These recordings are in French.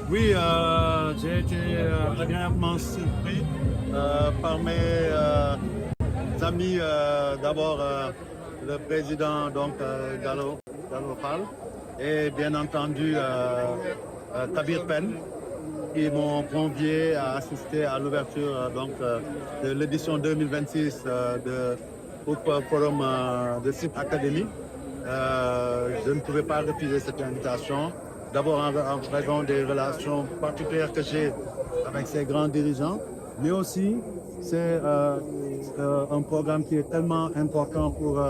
Oui, j'ai été agréablement surpris par mes amis. D'abord, le président Gallo Fall et bien entendu Kabir Pen qui m'ont convié à assister à l'ouverture de l'édition 2026 de Forum de Site Academy. Je ne pouvais pas refuser cette invitation. D'abord en raison des relations particulières que j'ai avec ces grands dirigeants, mais aussi c'est un programme qui est tellement important pour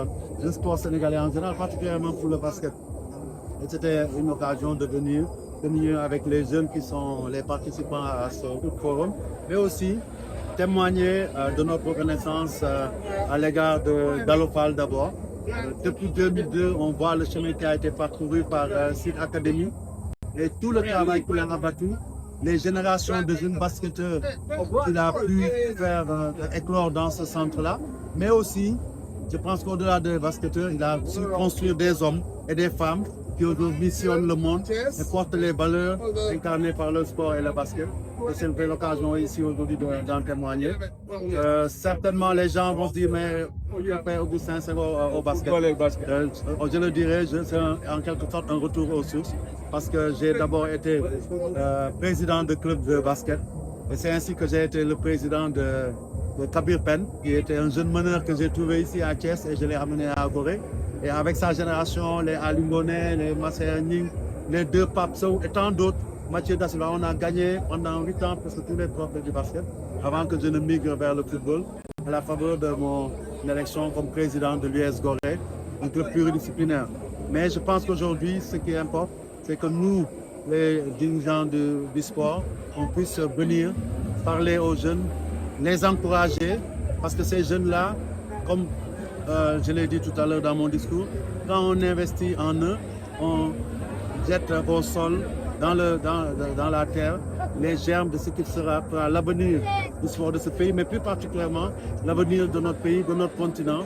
le sport sénégalais en général, particulièrement pour le basket. Et c'était une occasion de venir avec les jeunes qui sont les participants à ce forum, mais aussi témoigner de notre reconnaissance à l'égard de Galopal d'abord. Depuis 2002, on voit le chemin qui a été parcouru par Site Academy et tout le travail qu'il a abattu, les générations de jeunes basketteurs qu'il a pu faire éclore dans ce centre-là, mais aussi, je pense qu'au-delà des basketteurs, il a su construire des hommes et des femmes qui aujourd'hui sillonnent le monde et portent les valeurs incarnées par le sport et le basket. Et c'est l'occasion ici aujourd'hui d'en témoigner. Certainement, les gens vont se dire, mais on lui a fait Augustin Senghor au basket. Je le dirais, c'est en quelque sorte un retour aux sources parce que j'ai d'abord été président de club de basket. Et c'est ainsi que j'ai été le président de Kabir Pen, qui était un jeune meneur que j'ai trouvé ici à Thiès et je l'ai ramené à Gorée. Et avec sa génération, les Alingone, les Masséa Ning, les deux Papso et tant d'autres, Mathieu Dassila, on a gagné pendant 8 ans presque tous les trophées du basket avant que je ne migre vers le football à la faveur de mon élection comme président de l'US Gorée, un club pluridisciplinaire. Mais je pense qu'aujourd'hui, ce qui importe, c'est que nous, les dirigeants du sport, on puisse venir parler aux jeunes, les encourager, parce que ces jeunes-là, comme je l'ai dit tout à l'heure dans mon discours, quand on investit en eux, on jette au sol, dans la terre, les germes de ce qui sera l'avenir du sport de ce pays, mais plus particulièrement l'avenir de notre pays, de notre continent.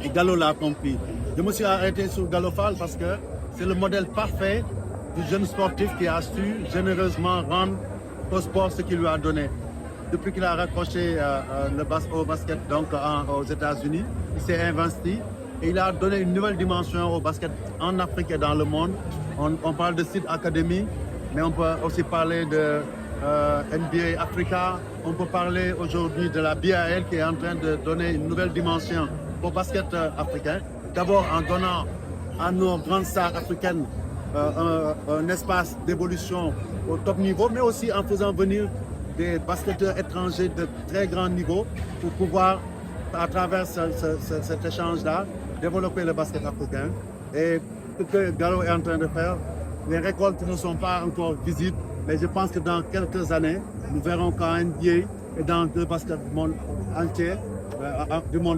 Et Gallo l'a compris. Je me suis arrêté sur Gallo Fall parce que c'est le modèle parfait du jeune sportif qui a su généreusement rendre au sport ce qu'il lui a donné. Depuis qu'il a raccroché au basket aux États-Unis, il s'est investi et il a donné une nouvelle dimension au basket en Afrique et dans le monde. On parle de Site Academy, mais on peut aussi parler de NBA Africa. On peut parler aujourd'hui de la BAL qui est en train de donner une nouvelle dimension au basket africain. D'abord en donnant à nos grandes stars africaines un espace d'évolution au top niveau, mais aussi en faisant venir des basketteurs étrangers de très grand niveau pour pouvoir, à travers cet échange-là, développer le basket africain. Et ce que Gallo est en train de faire, les récoltes ne sont pas encore visibles, mais je pense que dans quelques années, nous verrons qu'en NBA et dans le basket du monde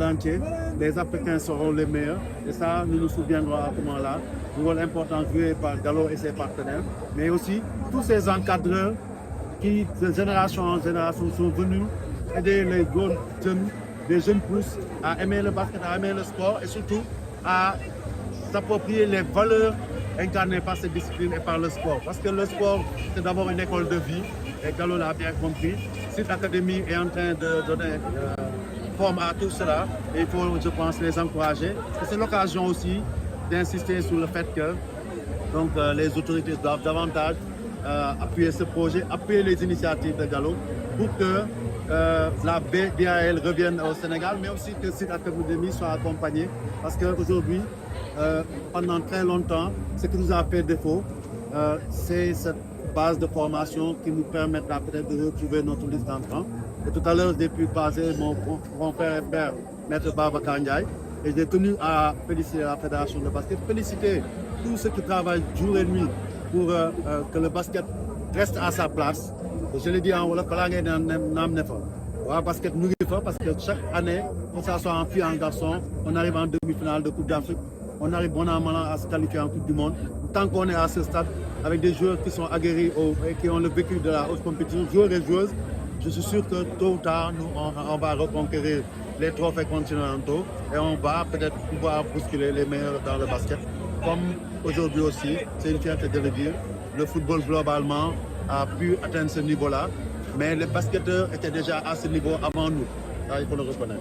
entier, les Africains seront les meilleurs. Et ça, nous nous souviendrons à ce moment-là du rôle important joué par Gallo et ses partenaires, mais aussi tous ces encadreurs qui, de génération en génération, sont venus aider les jeunes, les jeunes pousses à aimer le basket, à aimer le sport et surtout à s'approprier les valeurs incarnées par cette discipline et par le sport. Parce que le sport, c'est d'abord une école de vie, et Gallo l'a bien compris. Cette académie est en train de donner forme à tout cela, et il faut, je pense, les encourager. C'est l'occasion aussi d'insister sur le fait que les autorités doivent davantage appuyer ce projet, appuyer les initiatives de Gallo pour que la BAL revienne au Sénégal, mais aussi que Site Academy soit accompagné. Parce qu'aujourd'hui, pendant très longtemps, ce qui nous a fait défaut, c'est cette base de formation qui nous permettra peut-être de retrouver notre liste d'entrants. Et tout à l'heure, j'ai pu passer mon frère et père, Maître Babacar Ndiaye, et j'ai tenu à féliciter la Fédération de basket, féliciter tous ceux qui travaillent jour et nuit pour que le basket reste à sa place. Et je l'ai dit en Wolof, basket nous parce que chaque année, que ce soit en filles en garçon, on arrive en demi-finale de Coupe d'Afrique, on arrive bon an, mal an à se qualifier en Coupe du Monde. Tant qu'on est à ce stade, avec des joueurs qui sont aguerris et qui ont le vécu de la haute compétition, joueurs et joueuses, je suis sûr que tôt ou tard, on va reconquérir les trophées continentaux et on va peut-être pouvoir bousculer les meilleurs dans le basket. Comme aujourd'hui aussi, c'est une fierté de le dire, le football globalement a pu atteindre ce niveau-là. Mais les basketteurs étaient déjà à ce niveau avant nous. Ça, il faut le reconnaître.